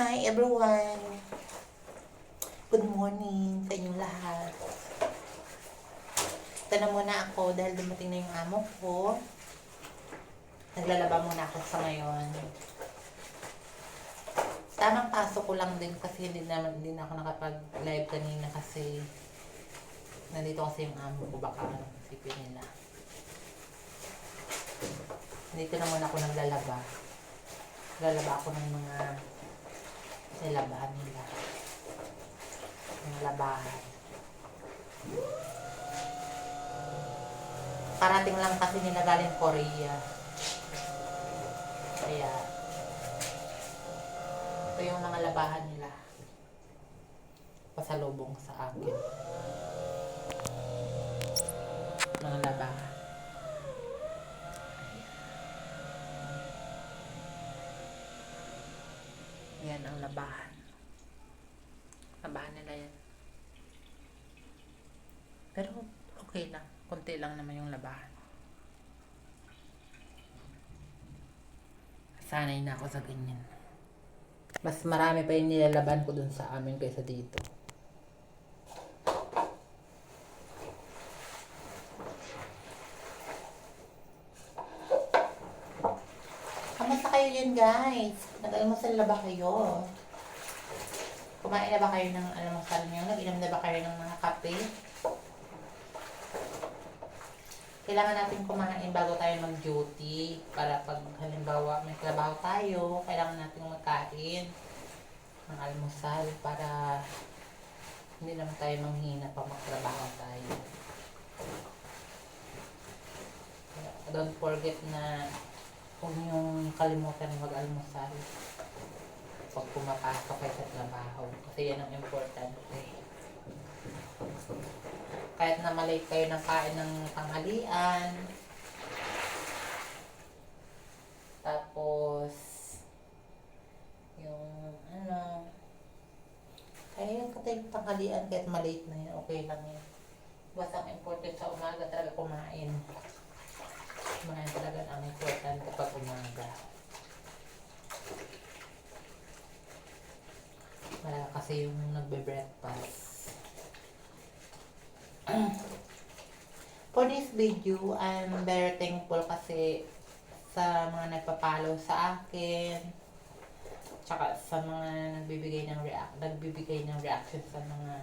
Hi everyone! Good morning sa inyong lahat. Ito na muna ako dahil dumating na yung amo ko. Naglalaba muna ako sa ngayon. Tamang pasok ko lang din kasi hindi na ako nakapag-live kanina kasi nandito kasi yung amo ko, baka isipin nila. Dito na muna ako naglalaba. Naglalaba ako ng mga nilabahan nila. Yung labahan. Parating lang kasi nila galing Korea. Kaya ito yung mga labahan nila. Pasalubong sa akin. Mga labahan. Yan ang labahan. Labahan nila yan. Pero okay lang. Konti lang naman yung labahan. Sanay na ako sa ganyan. Mas marami pa yung nilalaban ko dun sa amin kaysa dito. Kamusta kayo yun, guys? Nag-almusal na ba kayo? Kumain na ba kayo ng almusal nyo? Nag-inom na ba kayo ng mga kape? Kailangan natin kumain bago tayo mag-duty para pag halimbawa may trabaho tayo, kailangan natin magkain ng almusal para hindi naman tayo manghina pag magtrabaho tayo. Don't forget na huwag niyong kalimutan mag-almusal pag pumapasok kayo sa trabaho kasi yan ang importante. Kahit na malate kayo ng kain ng tanghalian, tapos yung kaya yung katay tanghalian kahit malate na yan, okay lang yan. Basta ang important sa umaga talaga kumain. Kumain talaga ang important kapag umaga. Wala kasi yung nagbe-breakfast. For this video, I'm very thankful kasi sa mga nagpa-follow sa akin, tsaka sa mga nagbibigay ng reaction sa mga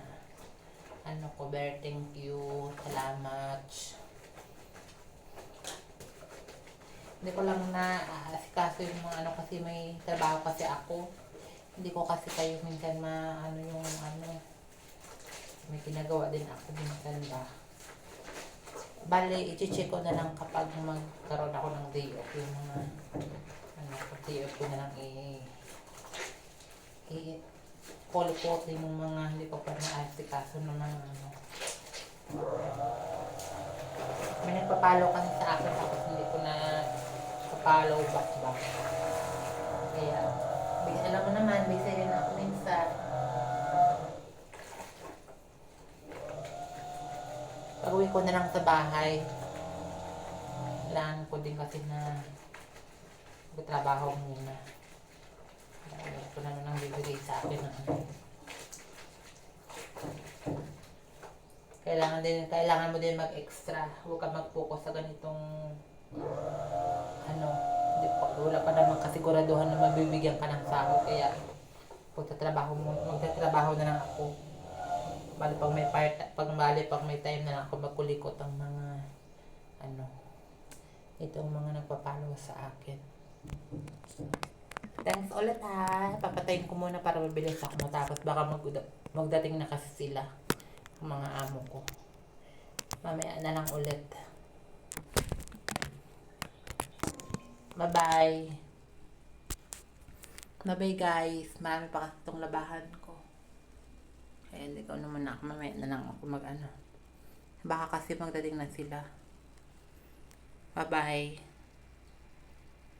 ko, very thank you, salamat. Hindi ko lang na asikaso yung mga kasi may trabaho kasi ako. Hindi ko kasi kayo minsan may ginagawa din ako minsan ba. Bale, i-check ko na lang kapag magkaroon ako ng day off yung mga pag day off ko na lang i-call yung mga hindi ko pa na-asikaso ng mga may nagpa-follow kasi sa akin tapos hindi ko na pa-follow back. Kaya alam mo naman, busy rin ako minsan. Pag-uwi ko na lang sa bahay, kailangan ko din kasi na magtrabaho muna. Kailangan ko naman ang bibigay sa akin kailangan mo din mag-extra. Huwag ka mag-focus sa ganitong wala pa naman kasiguraduhan na mabibigyan ka ng sahod. Kaya magtatrabaho na lang ako. Pag may time na lang ako magkulikot ang mga itong mga nagpa-follow sa akin. Thanks ulit ha. Papatayin ko muna para mabilis ako matapos. Baka magdating na kasi sila, ang mga amo ko. Mamaya na lang ulit. Bye-bye. Bye-bye guys. Marami pa kasi itong labahan ko. Kaya hindi ko naman mamaya na lang ako Baka kasi magdating na sila. Bye-bye.